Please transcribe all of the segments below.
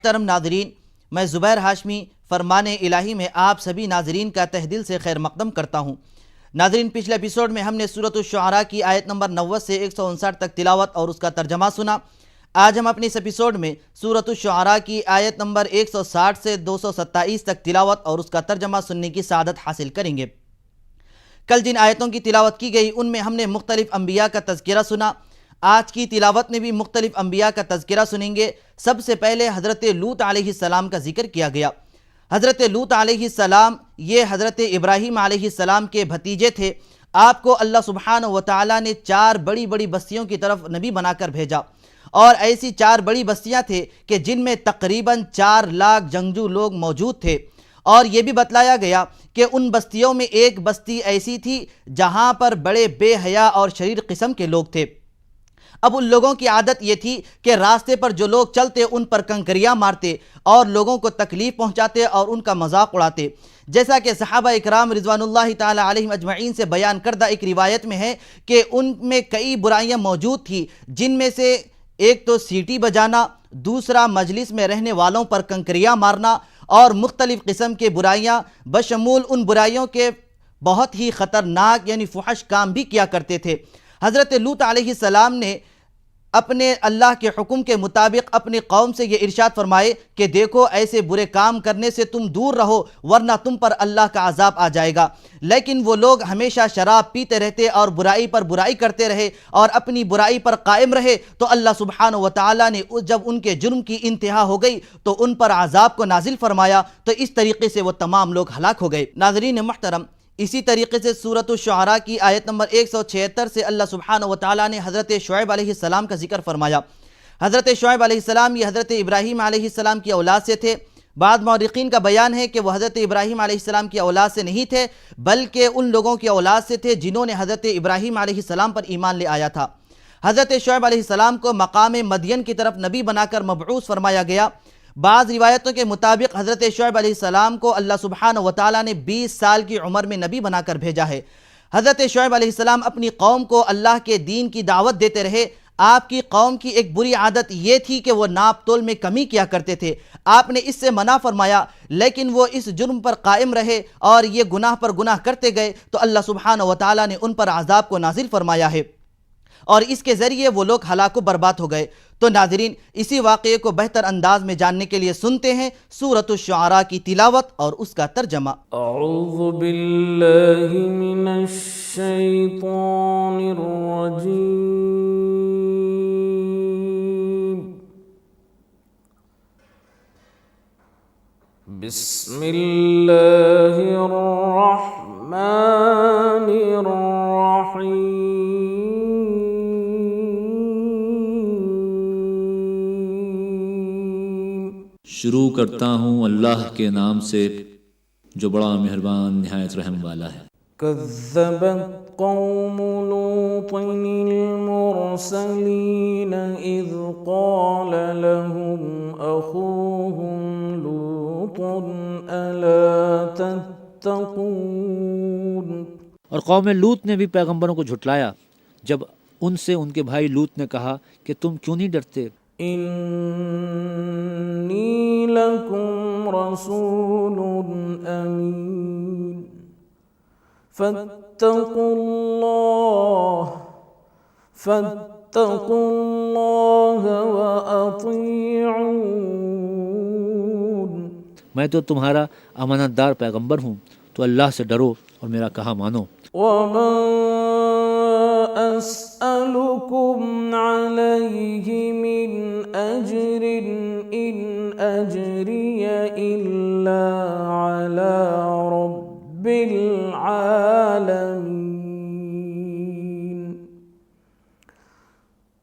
मोहतरम नाजरीन, मैं ज़ुबैर हाशमी फ़रमाने इलाही में आप सभी नाजरीन का तहे दिल से खैर मकदम करता हूँ। नाजरीन, पिछले एपिसोड में हमने सूरत-उश-शुअरा की आयत नंबर 90 से 159 तक तिलावत और उसका तर्जमा सुना। आज हम अपने इस एपिसोड में सूरत-उश-शुअरा की आयत नंबर 160 से 227 तक तिलावत और उसका तर्जमा सुनने की सआदत हासिल करेंगे। कल जिन आयतों की तिलावत की गई उनमें हमने मुख्तलिफ अम्बिया का तज़किरा सुना। आज की तिलावत में भी मुख्तलिफ अम्बिया का तज़किरा सुनेंगे। सबसे पहले हज़रत लूत अलैहिस्सलाम का जिक्र किया गया। हज़रत लूत अलैहिस्सलाम ये हज़रत इब्राहीम अलैहिस्सलाम के भतीजे थे। आपको अल्लाह सुब्हानहू व तआला ने 4 बड़ी बड़ी बस्तियों की तरफ नबी बनाकर भेजा, और ऐसी 4 बड़ी बस्तियां थे कि जिनमें तकरीबन 4 लाख जंगजू लोग मौजूद थे। और ये भी बतलाया गया कि उन बस्तियों में एक बस्ती ऐसी थी जहां पर बड़े बेहया और शरीर किस्म के लोग थे। अब उन लोगों की आदत ये थी कि रास्ते पर जो लोग चलते उन पर कंकरियां मारते और लोगों को तकलीफ पहुंचाते और उनका मजाक उड़ाते। जैसा कि सहाबा इकराम रिजवानुल्लाहि ताला अलैहिम अजमईन से बयान करदा एक रिवायत में है कि उनमें कई बुराइयां मौजूद थी, जिनमें से एक तो सीटी बजाना, दूसरा मजलिस में रहने वालों पर कंकरियां मारना और मुख्तलिफ किस्म के बुराइयां, बशमूल उन बुराइयों के बहुत ही ख़तरनाक यानी फुहश काम भी किया करते थे। हज़रत लूत अलैहिस्सलाम ने अपने अल्लाह के हुक्म के मुताबिक अपनी कौम से ये इरशाद फरमाए कि देखो, ऐसे बुरे काम करने से तुम दूर रहो वरना तुम पर अल्लाह का अजाब आ जाएगा। लेकिन वो लोग हमेशा शराब पीते रहते और बुराई पर बुराई करते रहे और अपनी बुराई पर कायम रहे। तो अल्लाह सुब्हानहू व तआला ने जब उनके जुर्म की इंतहा हो गई तो उन पर अजाब को नाजिल फरमाया। तो इस तरीके से वो तमाम लोग हलाक हो गए। नाज़रीन मुहतरम, इसी तरीके से सूरत-उश-शुअरा की आयत नंबर 176 से अल्लाह सुब्हानहू व तआला ने हज़रत शुएब अलैहिस्सलाम का जिक्र फरमाया। हज़रत शुएब अलैहिस्सलाम ये हज़रत इब्राहीम अलैहिस्सलाम की औलाद से थे। बाद मौरिकीन का बयान है कि वह हज़रत इब्राहीम अलैहिस्सलाम की औलाद से नहीं थे, बल्कि उन लोगों की औलाद से थे जिन्होंने हज़रत इब्राहीम अलैहिस्सलाम पर ईमान ले आया था। हज़रत शुएब अलैहिस्सलाम को मकाम मदियन की तरफ नबी बनाकर मबऊस फरमाया गया। बाज़ रिवायतों के मुताबिक हज़रत शुएब अलैहिस्सलाम को अल्लाह सुब्हानहू व तआला ने 20 साल की उम्र में नबी बनाकर भेजा है। हज़रत शुएब अलैहिस्सलाम अपनी कौम को अल्लाह के दीन की दावत देते रहे। आपकी कौम की एक बुरी आदत ये थी कि वो नाप तोल में कमी किया करते थे। आपने इससे मना फरमाया, लेकिन वो इस जुर्म पर कायम रहे और ये गुनाह पर गुनाह करते गए। तो अल्लाह सुब्हानहू व तआला ने उन पर अज़ाब को नाजिल फरमाया है और इसके ज़रिए वो लोग हलाक बर्बाद हो गए। तो नाज़रीन, इसी वाक़े को बेहतर अंदाज में जानने के लिए सुनते हैं सूरत-उश-शुअरा की तिलावत और उसका तर्जमा। अऊज़ु बिल्लाहि मिनश शैतानिर रजीम। बिस्मिल्लाहिर रहमानिर रहीम। शुरू करता हूँ अल्लाह के नाम से जो बड़ा मेहरबान निहायत रहम वाला है। कज़्ज़बत कौमु लूतिनिल मुरसलीन इज़ क़ाल लहुम अख़ूहुम लूतुन अला तत्तक़ून। और कौम लूत ने भी पैगंबरों को झुटलाया जब उनसे उनके भाई लूत ने कहा कि तुम क्यों नहीं डरते। इन्नी लकुम रसूलुन अमीन फत्तकुल्लाह व अतीऊन। मैं तो तुम्हारा अमानतदार पैगंबर हूँ, तो अल्लाह से डरो और मेरा कहा मानो। वमा अस्अलुकुम अलैहि मिन अजरिन इन अजरिय इल्ला अला रब्बिल आलमीन।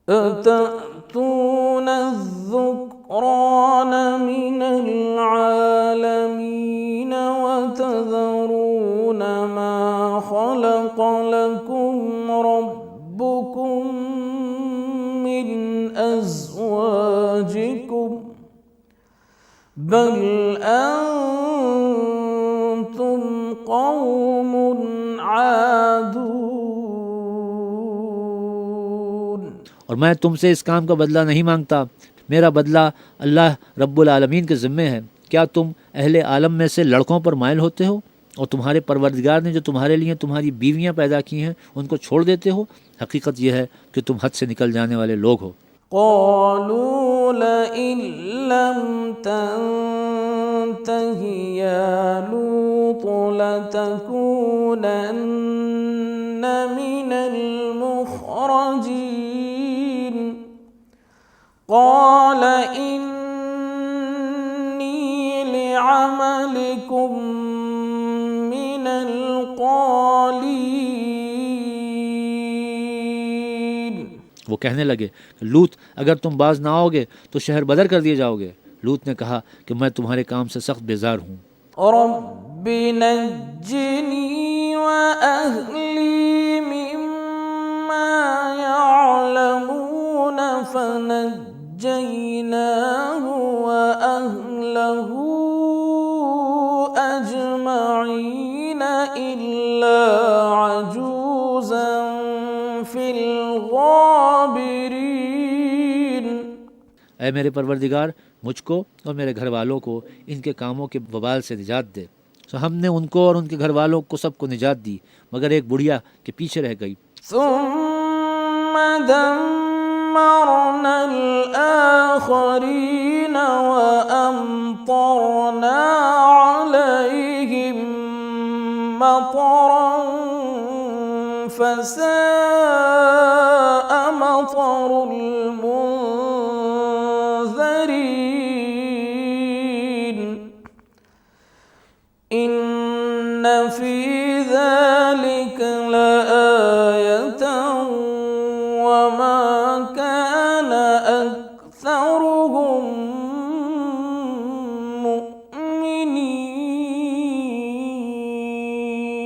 अतअतून الذكران من العالمين وتذرون ما خلق لكم ربكم من أزواجكم بل أنتم قوم عادون। और मैं तुमसे इस काम का बदला नहीं मांगता, मेरा बदला अल्लाह रब्बुल आलमीन के ज़िम्मे है। क्या तुम अहले आलम में से लड़कों पर माइल होते हो और तुम्हारे परवरदिगार ने जो तुम्हारे लिए तुम्हारी बीवियां पैदा की हैं उनको छोड़ देते हो? हकीकत यह है कि तुम हद से निकल जाने वाले लोग हो। قالوا لئن لم تنته يا لوط لتكونن من المخرجين قال إني لعملكم من القالين। वो कहने लगे, लूत अगर तुम बाज ना आओगे तो शहर बदर कर दिए जाओगे। लूत ने कहा कि मैं तुम्हारे काम से सख्त बेजार हूँ। رب نجني وأهلي مما يعلمون فنجيناه وأهله أجمعين إلا عجوزا في الغابرين। ऐ मेरे परवरदिगार, मुझको और मेरे घर वालों को इनके कामों के वबाल से निजात दे। तो हमने उनको और उनके घर वालों को सबको निजात दी मगर एक बुढ़िया के पीछे रह गई। ثم دمرنا الآخرين وأمطرنا عليهم مطرا فساء مطر المنذرين إن في ذلك لآية وما كان أكثرهم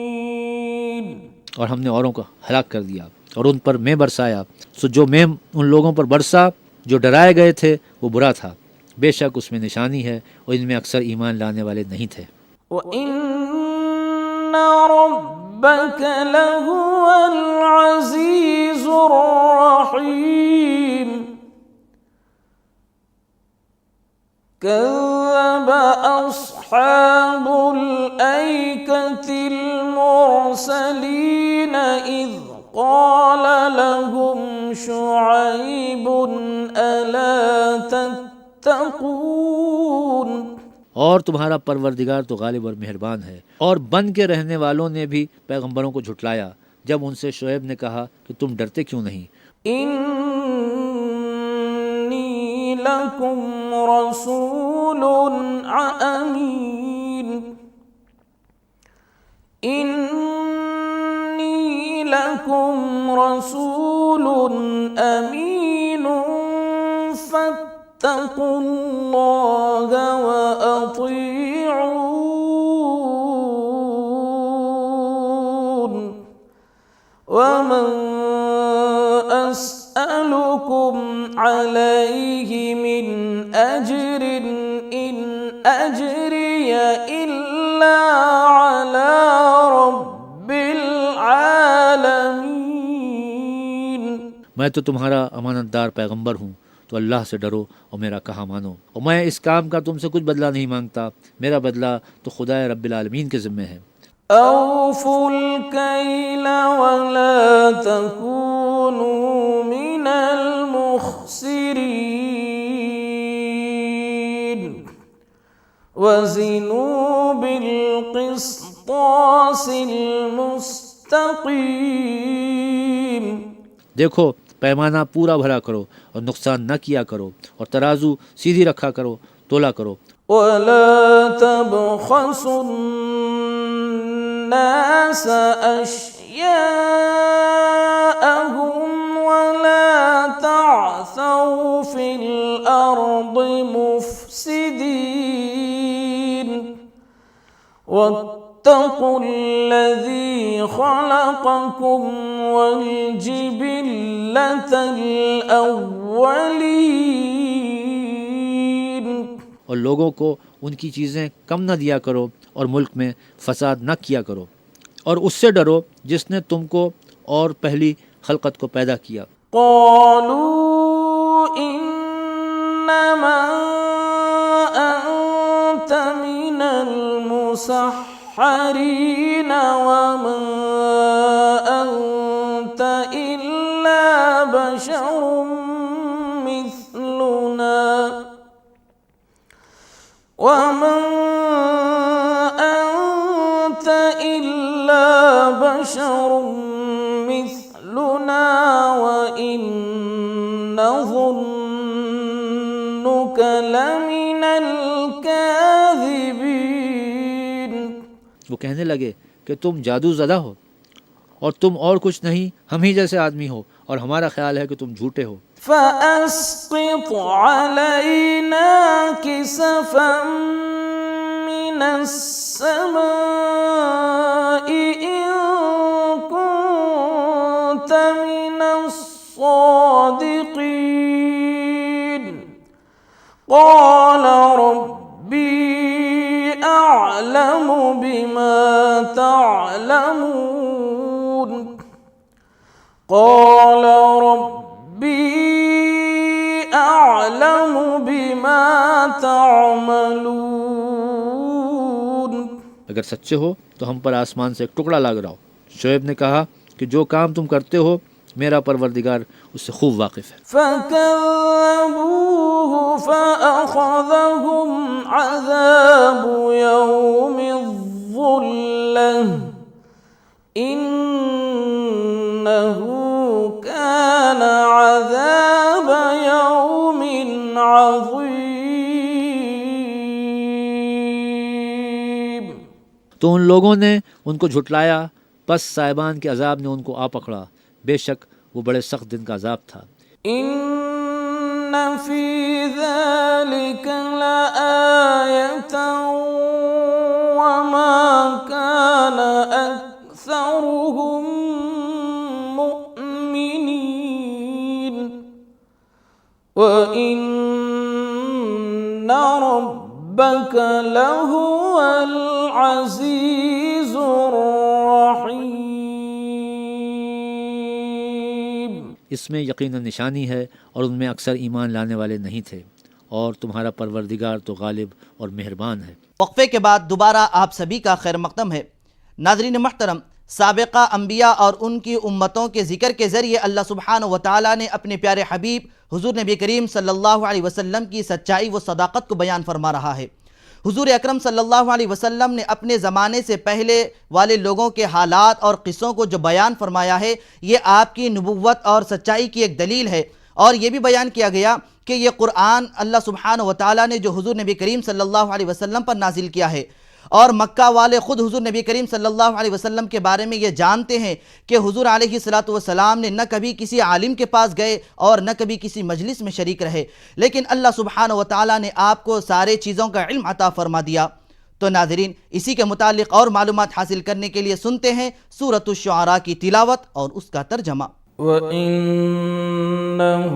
مؤمنين। और हमने औरों को हलाक कर दिया और उन पर मैं बरसाया। सो जो मैं उन लोगों पर बरसा जो डराए गए थे वो बुरा था। बेशक उसमें निशानी है और इनमें अक्सर ईमान लाने वाले नहीं थे। وإن ربك لهو العزيز الرحيم كذب أصحاب الأيكة المرسلين إذ قال لهم شعيب ألا تتقون। और तुम्हारा परवरदिगार तो गालिब और मेहरबान है। और बन के रहने वालों ने भी पैगंबरों को झुटलाया जब उनसे शुएब ने कहा कि तुम डरते क्यों नहीं। إني لكم رسول أمين إني لكم رسول أمين فاتقوا الله وأطيعون ومن أسألكم عليه من أجر إن أجري إلا على رب العالمين। मैं तो तुम्हारा अमानतदार पैगंबर हूँ, तो अल्लाह से डरो और मेरा कहा मानो। और मैं इस काम का तुमसे कुछ बदला नहीं मांगता, मेरा बदला तो खुदा रब्बिल आलमीन के ज़िम्मे है। أوفوا الكيل ولا تكونوا من المخسرين وزنوا بالقسطاس المستقيم। देखो, पैमाना पूरा भरा करो और नुकसान न किया करो और तराजू सीधी रखा करो, तोला करो। ولا تبخسوا الناس أشياءهم ولا تعثوا في الأرض مفسدين واتقوا الذي خلقكم والجبلة الأولين। और लोगों को उनकी चीज़ें कम न दिया करो और मुल्क में फसाद न किया करो और उससे डरो जिसने तुमको और पहली खलकत को पैदा किया। قالوا إنا إنما أنت من المسحرين وما أنت إلا بشر مثلنا وما أنت إلا بشر مثلنا وإن نظنك لمن الكاذبين। वो कहने लगे कि तुम जादू ज़दा हो और तुम और कुछ नहीं हम ही जैसे आदमी हो और हमारा ख्याल है कि तुम झूठे हो। فأسقط علينا كسفا من السماء إن كنت من الصادقين قال ربي أعلم بما تعلمون قال ربي أعلم بما تعملون। अगर सच्चे हो तो हम पर आसमान से एक टुकड़ा ला गिराओ। शुएब ने कहा कि जो काम तुम करते हो मेरा परवरदिगार उससे खूब वाकिफ है। فكذبوه فأخذهم عذاب يوم الظلة إنه كان عذاب يوم عظيم। तो उन लोगों ने उनको झुटलाया, बस साहिबान के अजाब ने उनको आ पकड़ा। बेशक वो बड़े सख्त दिन का अजाब था। إن في ذلك لآية وما كان أكثرهم مؤمنين وإن ربك لهو العزيز الرحيم। इसमें यकीनन निशानी है और उनमें अक्सर ईमान लाने वाले नहीं थे और तुम्हारा परवरदिगार तो गालिब और मेहरबान है। वक्फे के बाद दोबारा आप सभी का खैर मकदम है। नाज़रीन मोहतरम, साबिक़ा अंबिया और उनकी उम्मतों के ज़िक्र के ज़रिए अल्लाह सुब्हानहु व तआला ने अपने प्यारे हबीब हुज़ूर नबी करीम सल्लल्लाहु अलैहि वसल्लम की सच्चाई व सदाक़त को बयान फरमा रहा है। हुज़ूर अकरम सल्लल्लाहु अलैहि वसल्लम ने अपने ज़माने से पहले वाले लोगों के हालात और क़िस्सों को जो बयान फरमाया है, ये आपकी नबुव्वत और सच्चाई की एक दलील है। और ये भी बयान किया गया कि ये क़ुरआन अल्लाह सुब्हानहु व तआला ने जो हुज़ूर नबी करीम सल्लल्लाहु अलैहि वसल्लम पर नाजिल किया है। और मक्का वाले ख़ुद हुज़ूर नबी करीम सल्लल्लाहु अलैहि वसल्लम के बारे में ये जानते हैं कि हुज़ूर अलैहिस्सलातु वस्सलाम ने न कभी किसी आलिम के पास गए और न कभी किसी मजलिस में शरीक रहे, लेकिन अल्लाह सुब्हानहु व तआला ने आपको सारे चीज़ों का इल्म अता फरमा दिया। तो नाज़रीन, इसी के मुतालिक और मालूमात हासिल करने के लिए सुनते हैं सूरतुश शुआरा की तिलावत और उसका तर्जमा। وإنه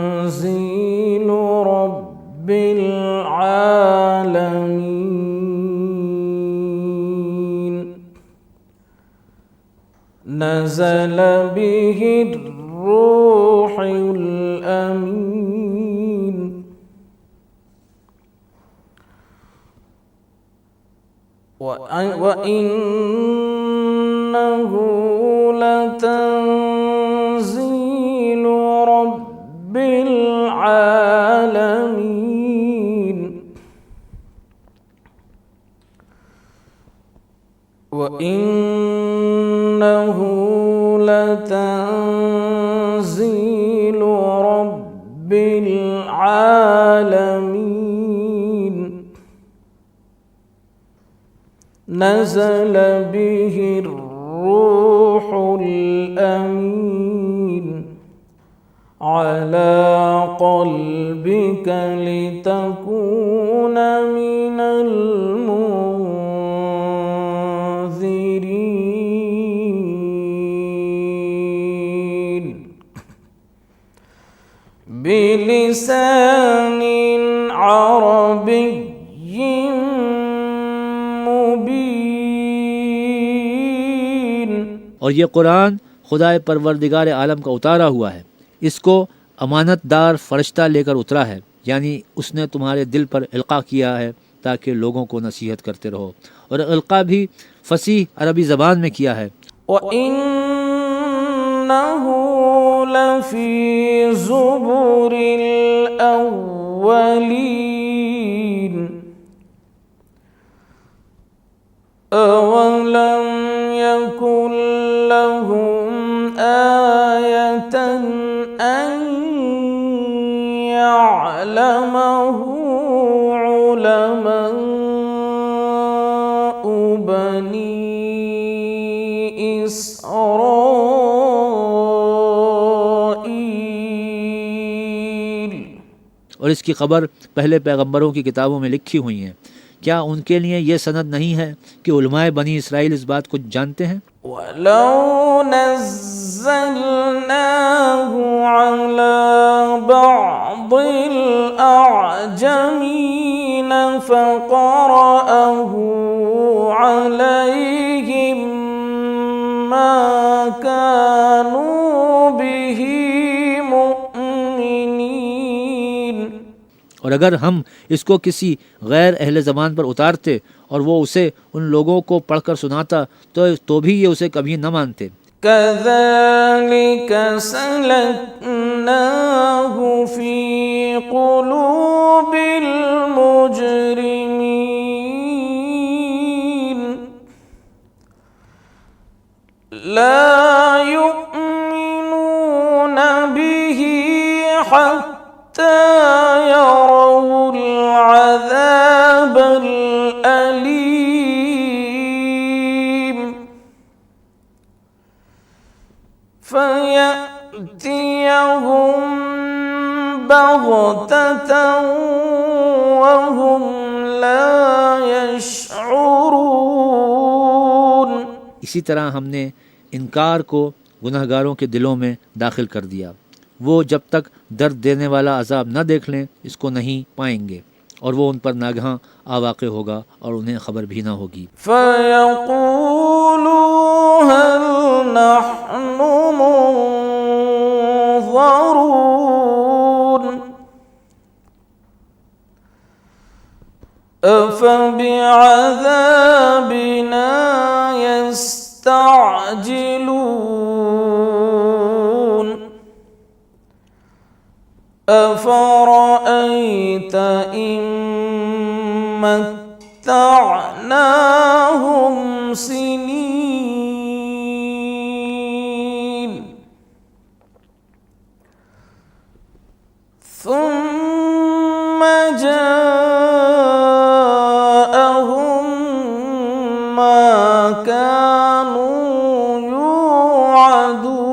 لتنزيل رب العالمين نزل به الروح الأمين وإنه لتنزيل رب العالمين وإنه لتنزيل رب العالمين نزل به الروح الأمين على قلبك لتكون من المنذرين بلسان عربي और ये कुरान खुदाए परवरदिगार आलम का उतारा हुआ है। इसको अमानतदार फरिश्ता लेकर उतरा है, यानी उसने तुम्हारे दिल पर इल्का किया है ताकि लोगों को नसीहत करते रहो। और इल्का भी फसीह अरबी ज़बान में किया है। वइन्नहु लफ़ी ज़ुबुरिल अव्वलीन अवलम यकुन लहुम आयतन अन यअलमहु उलमाउ बनी इसराईल। और इसकी खबर पहले पैगंबरों की किताबों में लिखी हुई है। क्या उनके लिए ये सनद नहीं है कि उलमाए बनी इसराइल इस बात को जानते हैं? वलौ नज़्ज़लनाहु अला बअदिल अअजमीन फ़क़रअहु अलैहिम मा कानू बिही मुअमिनीन। और अगर हम इसको किसी गैर अहले ज़बान पर उतारते और वो उसे उन लोगों को पढ़कर सुनाता तो भी ये उसे कभी न मानते। कज़ालिक सलकनाहु फ़ी क़ुलूबिल मुजरिमीन ला युमिनून बिही हत्ता यरौल अज़ाबल अलीम फयअतियहुम बग़ततन वहुम ला यशऊरून। इसी तरह हमने इनकार को गुनहगारों के दिलों में दाखिल कर दिया। वो जब तक दर्द देने वाला अजाब न देख लें इसको नहीं पाएंगे, और वो उन पर नागहां आवाक़े होगा और उन्हें खबर भी ना होगी। फ़यक़ूलू हल नहनु मुनज़रून अफ़बिअज़ाबिना यस्तअजिलून अफ़रअयत इन मत्तअनाहुम सिनीन सुम्म जाअहुम मा कानू युअदून।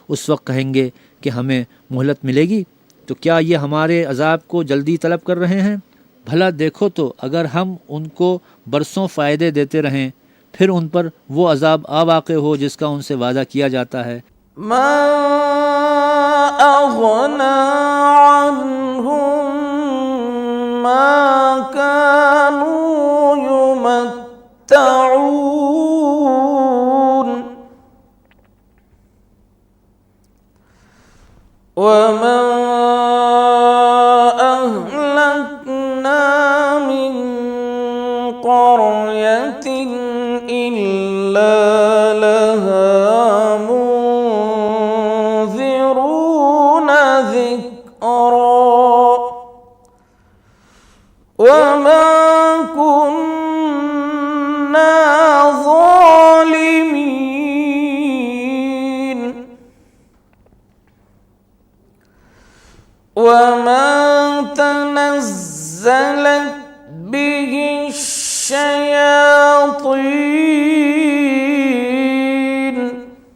उस वक्त कहेंगे कि हमें मोहलत मिलेगी, तो क्या ये हमारे अजाब को जल्दी तलब कर रहे हैं? भला देखो तो अगर हम उनको बरसों फ़ायदे देते रहें फिर उन पर वो अजाब आवाक़े हो जिसका उनसे वादा किया जाता है। मा अग़ना अन्हुम मा कानू युमत्तऊन वमा अहलकना मिन क़रयतिन इल्ला लहा मुनज़िरून ज़िक्रा वमा कुन्ना ज़ालिमीन वमा तनज़्ज़लत बिहि शयातीन।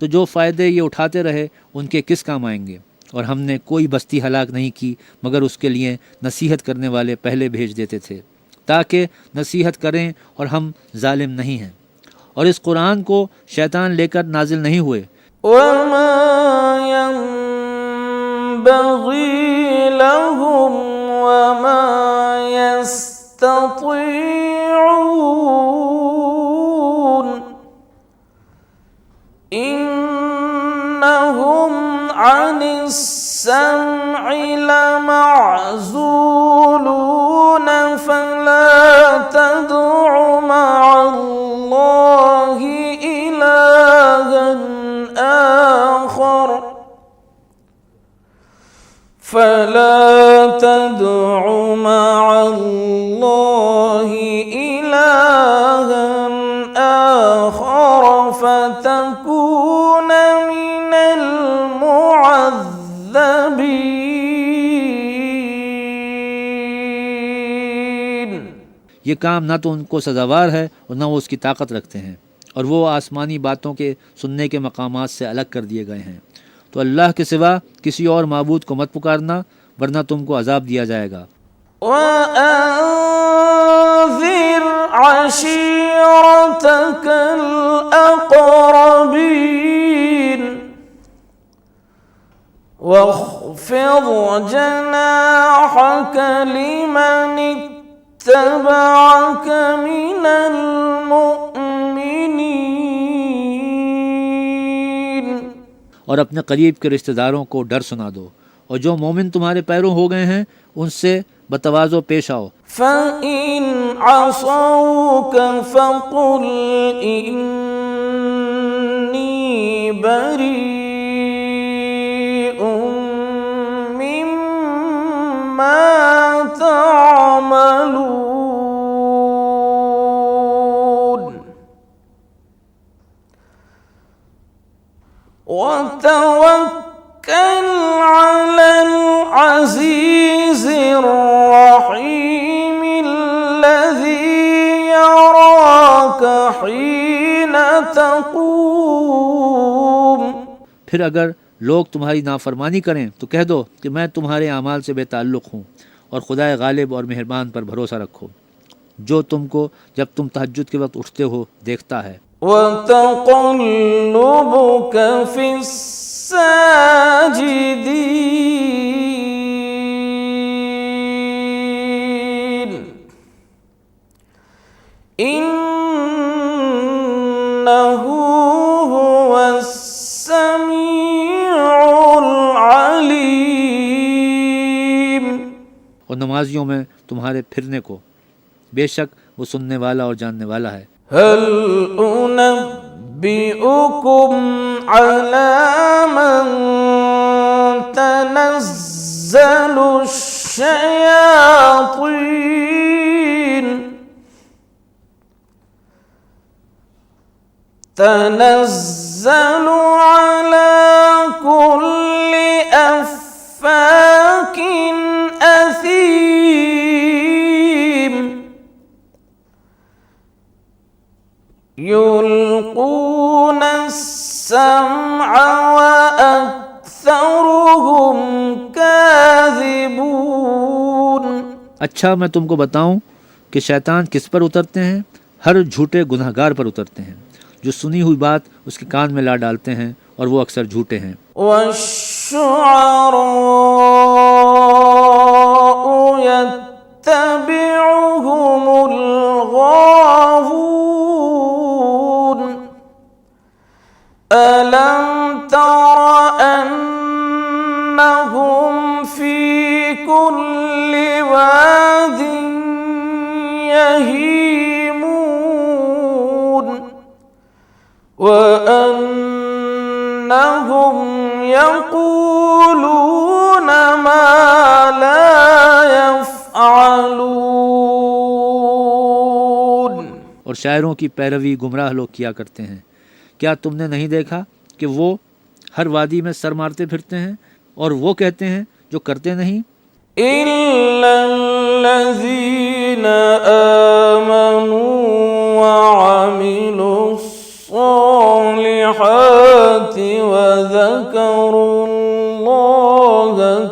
तो जो फ़ायदे ये उठाते रहे उनके किस काम आएंगे? और हमने कोई बस्ती हलाक नहीं की मगर उसके लिए नसीहत करने वाले पहले भेज देते थे ताकि नसीहत करें, और हम जालिम नहीं हैं। और इस कुरान को शैतान लेकर नाजिल नहीं हुए। वमा यंबग़ी लहुम वमा यस्ततीऊन السمع لمعزولون فلا تدع مع الله إلها آخر فلا تدع مع الله إلها آخر فتكون من المعذبين. ये काम ना तो उनको सजावार है और ना वो उसकी ताकत रखते हैं, और वो आसमानी बातों के सुनने के मकामात से अलग कर दिए गए हैं। तो अल्लाह के सिवा किसी और माबूद को मत पुकारना, वरना तुमको अजाब दिया जाएगा। वअंज़िर अशीरतकल अक़रबीन वख़्फ़िज़ जनाहक लिमन इत्तबअक मिनल मुअ्मिनीन। और अपने करीब के रिश्तेदारों को डर सुना दो, और जो मोमिन तुम्हारे पैरों हो गए हैं उनसे बतवाज़ो पेश आओ। फ़इन असौक फ़क़ुल इन्नी बरीउम मिम्मा तअमलून वतवक्कल अलल अज़ीज़िर रहीम अल्लज़ी यराक हीन तक़ूम। फिर अगर लोग तुम्हारी नाफरमानी करें तो कह दो कि मैं तुम्हारे अमाल से बेताल्लुक़ हूँ, और खुदाए गालिब और मेहरबान पर भरोसा रखो, जो तुमको जब तुम तहज्जुद के वक्त उठते हो देखता है। वतक़ल्लुबुक फ़िस्साजिदीन इन्नहु हुवस्समीउल अलीम। और नमाजियों में तुम्हारे फिरने को, बेशक वो सुनने वाला और जानने वाला है। हल उनब्बिउकुम अला मन तनज़्ज़लुश्शयातीन तनज़्ज़लु अला कुल्लि अफ़्फ़ाकिन असीम युल्क़ून अस्समअ वअक्सरुहुम काज़िबून। अच्छा, मैं तुमको बताऊं कि शैतान किस पर उतरते हैं? हर झूठे गुनहगार पर उतरते हैं, जो सुनी हुई बात उसके कान में ला डालते हैं, और वो अक्सर झूठे हैं। वश्शुअराउ यत्तबिउहुमुल गावून अलम तर अन्नहुम फी कुल्लि वादिन यहीमून वअन्नहुम यक़ूलून मा ला यफ़अलून। और शायरों की पैरवी गुमराह लोग किया करते हैं। क्या तुमने नहीं देखा कि वो हर वादी में सर मारते फिरते हैं, और वो कहते हैं जो करते नहीं? इल्लल्लज़ीन आमनू वअमिलुस्सालिहाति वज़करुल्लाह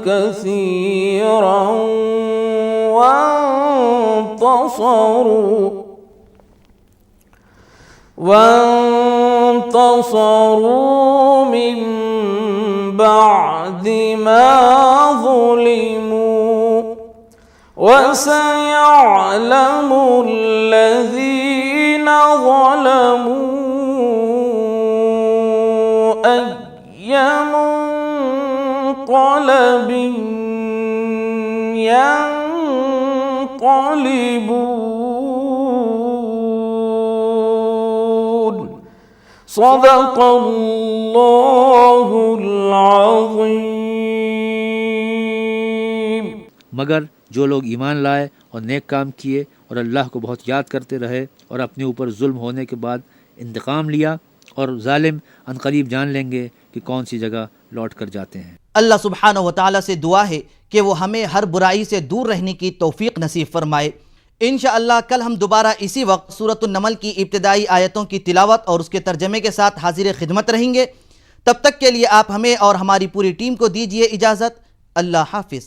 कसीरन وانتصروا من بعد ما ظلموا وسيعلم الذين ظلموا أي ينقلبون صدق الله العظيم। मगर जो लोग ईमान लाए और नेक काम किए और अल्लाह को बहुत याद करते रहे और अपने ऊपर जुल्म होने के बाद इंतकाम लिया, और जालिम अनकरीब जान लेंगे कि कौन सी जगह लौट कर जाते हैं। अल्लाह सुब्हानहु व तआला से दुआ है कि वो हमें हर बुराई से दूर रहने की तौफीक नसीब फरमाए। इंशाअल्लाह कल हम दोबारा इसी वक्त सूरत अन-नमल की इब्तिदाई आयतों की तिलावत और उसके तर्जमे के साथ हाजिर खिदमत रहेंगे। तब तक के लिए आप हमें और हमारी पूरी टीम को दीजिए इजाज़त। अल्लाह हाफिज़।